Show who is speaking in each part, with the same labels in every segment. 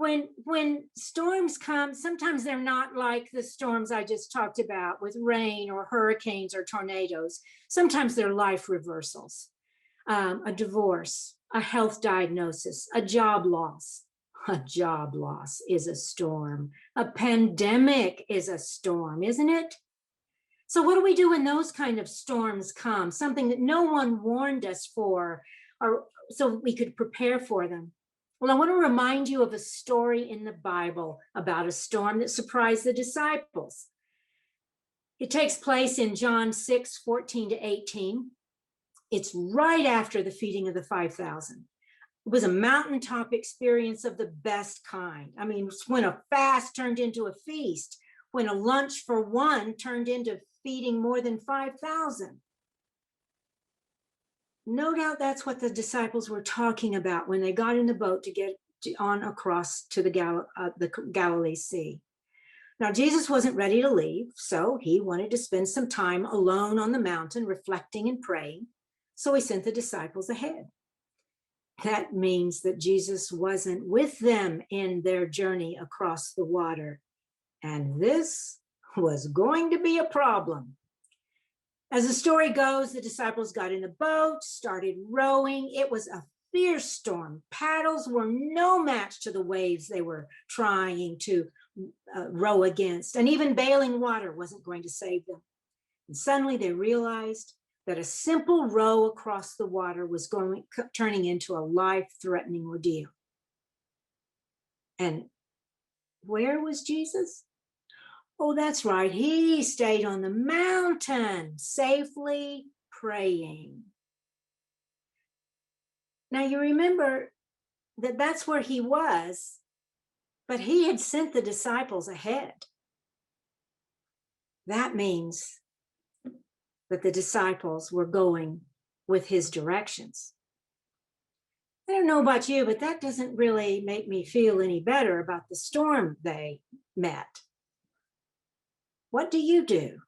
Speaker 1: when storms come, sometimes they're not like the storms I just talked about with rain or hurricanes or tornadoes. Sometimes they're life reversals, a divorce, a health diagnosis, a job loss. A job loss is a storm. A pandemic is a storm, isn't it? So what do we do when those kind of storms come? Something that no one warned us for, or so we could prepare for them. Well, I want to remind you of a story in the Bible about a storm that surprised the disciples. It takes place in John 6:14-18. It's right after the feeding of the 5,000. It was a mountaintop experience of the best kind. I mean, it's when a fast turned into a feast, when a lunch for one turned into feeding more than 5,000. No doubt that's what the disciples were talking about when they got in the boat to get on across to the Galilee Sea. Now, Jesus wasn't ready to leave, so he wanted to spend some time alone on the mountain, reflecting and praying. So he sent the disciples ahead. That means that Jesus wasn't with them in their journey across the water. And this was going to be a problem. As the story goes, the disciples got in the boat, started rowing. It was a fierce storm. Paddles were no match to the waves they were trying to row against. And even bailing water wasn't going to save them. And suddenly they realized that a simple row across the water was turning into a life-threatening ordeal. And where was Jesus? Oh, that's right. He stayed on the mountain, safely praying. Now, you remember that that's where he was, but he had sent the disciples ahead. That means that the disciples were going with his directions. I don't know about you, but that doesn't really make me feel any better about the storm they met. What do you do?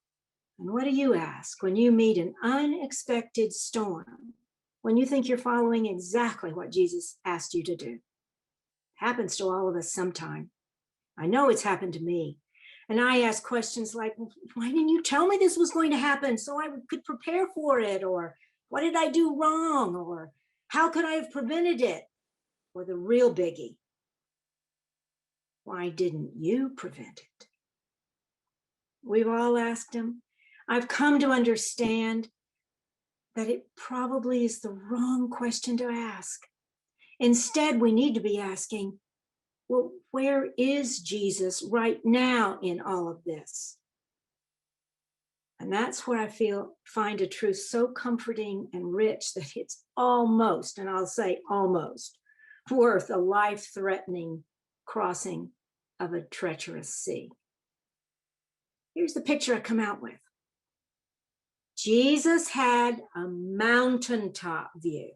Speaker 1: And what do you ask when you meet an unexpected storm, when you think you're following exactly what Jesus asked you to do? It happens to all of us sometime. I know it's happened to me. And I ask questions like, why didn't you tell me this was going to happen so I could prepare for it? Or what did I do wrong? Or how could I have prevented it? Or the real biggie, why didn't you prevent it? We've all asked him. I've come to understand that it probably is the wrong question to ask. Instead, we need to be asking, well, where is Jesus right now in all of this? And that's where I find a truth so comforting and rich that it's almost, and I'll say almost, worth a life-threatening crossing of a treacherous sea. Here's the picture I come out with. Jesus had a mountaintop view.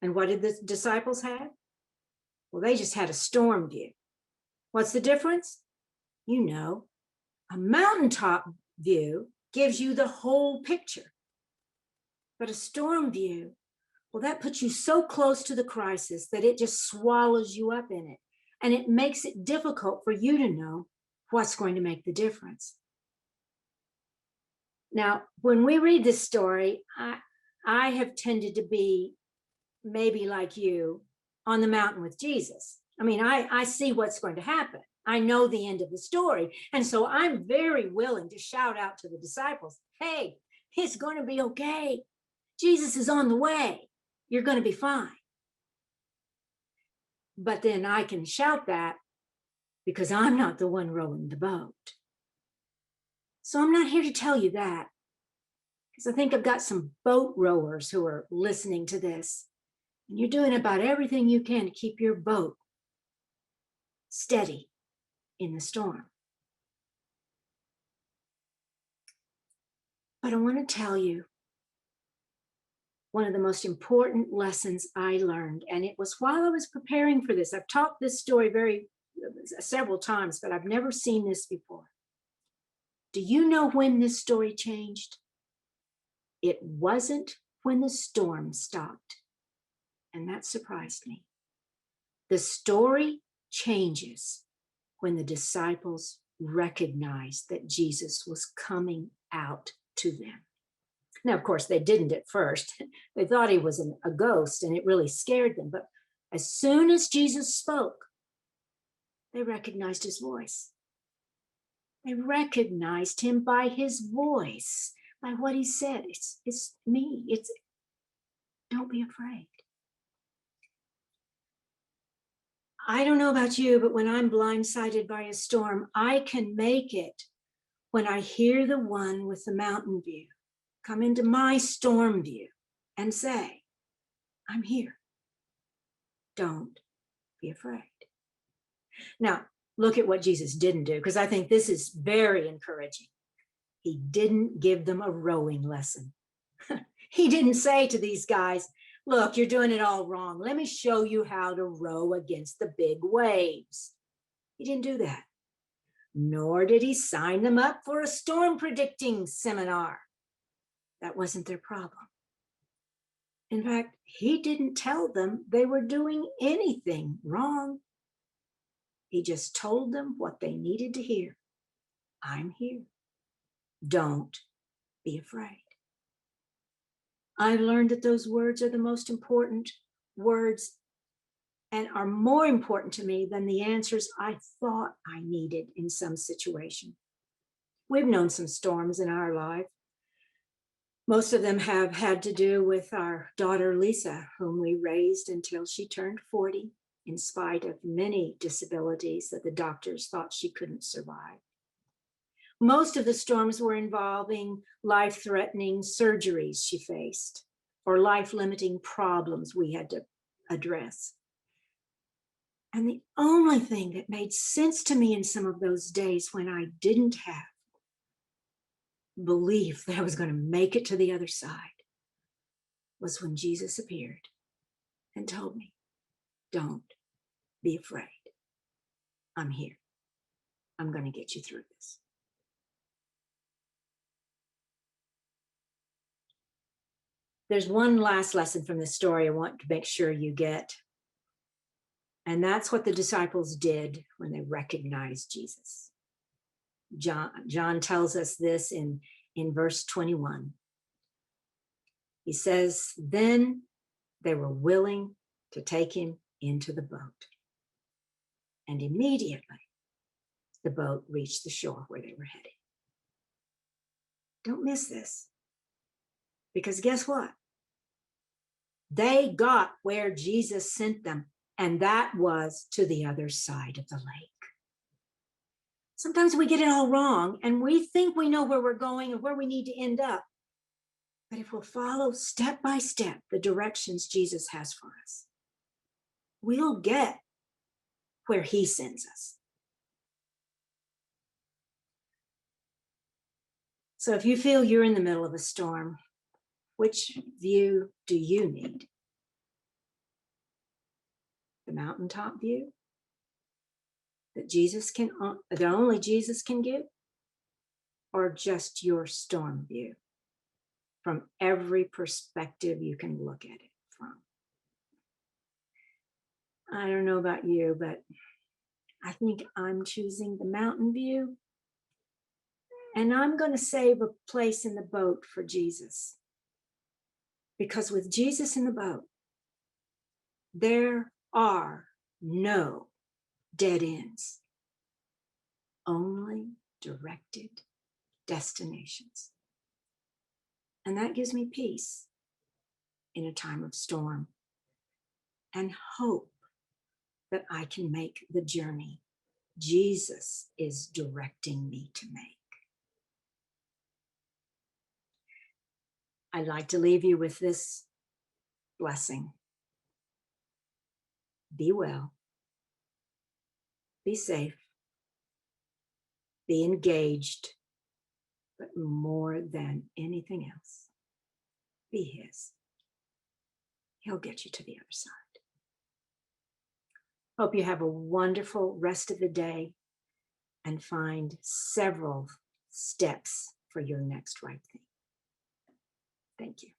Speaker 1: And what did the disciples have? Well, they just had a storm view. What's the difference? You know, a mountaintop view gives you the whole picture. But a storm view, well, that puts you so close to the crisis that it just swallows you up in it. And it makes it difficult for you to know what's going to make the difference. Now, when we read this story, I have tended to be maybe like you on the mountain with Jesus. I mean, I see what's going to happen. I know the end of the story. And so I'm very willing to shout out to the disciples, hey, it's going to be okay. Jesus is on the way. You're going to be fine. But then I can shout that because I'm not the one rowing the boat. So I'm not here to tell you that, because I think I've got some boat rowers who are listening to this. And you're doing about everything you can to keep your boat steady in the storm. But I want to tell you one of the most important lessons I learned, and it was while I was preparing for this. I've taught this story several times, but I've never seen this before. Do you know when this story changed? It wasn't when the storm stopped, and that surprised me. The story changes when the disciples recognized that Jesus was coming out to them. Now, of course, they didn't at first. They thought he was a ghost, and it really scared them. But as soon as Jesus spoke, they recognized his voice. They recognized him by his voice, by what he said. It's me. Don't be afraid. I don't know about you, but when I'm blindsided by a storm, I can make it when I hear the one with the mountain view come into my storm view and say, I'm here. Don't be afraid. Now, look at what Jesus didn't do, because I think this is very encouraging. He didn't give them a rowing lesson. He didn't say to these guys, look, you're doing it all wrong. Let me show you how to row against the big waves. He didn't do that. Nor did he sign them up for a storm predicting seminar. That wasn't their problem. In fact, he didn't tell them they were doing anything wrong. He just told them what they needed to hear. I'm here. Don't be afraid. I've learned that those words are the most important words and are more important to me than the answers I thought I needed in some situation. We've known some storms in our life. Most of them have had to do with our daughter, Lisa, whom we raised until she turned 40, in spite of many disabilities that the doctors thought she couldn't survive. Most of the storms were involving life-threatening surgeries she faced or life-limiting problems we had to address. And the only thing that made sense to me in some of those days when I didn't have belief that I was going to make it to the other side was when Jesus appeared and told me, don't be afraid. I'm here. I'm going to get you through this. There's one last lesson from this story I want to make sure you get. And that's what the disciples did when they recognized Jesus. John tells us this in verse 21. He says, then they were willing to take him into the boat. And immediately the boat reached the shore where they were heading. Don't miss this. Because guess what? They got where Jesus sent them, and that was to the other side of the lake. Sometimes we get it all wrong, and we think we know where we're going and where we need to end up. But if we'll follow step by step the directions Jesus has for us, we'll get where he sends us. So if you feel you're in the middle of a storm, which view do you need? The mountaintop view that only Jesus can give, or just your storm view from every perspective you can look at it from? I don't know about you, but I think I'm choosing the mountain view, and I'm going to save a place in the boat for Jesus. Because with Jesus in the boat, there are no dead ends, only directed destinations. And that gives me peace in a time of storm and hope that I can make the journey Jesus is directing me to make. I'd like to leave you with this blessing. Be well, be safe, be engaged, but more than anything else, be his. He'll get you to the other side. Hope you have a wonderful rest of the day and find several steps for your next right thing. Thank you.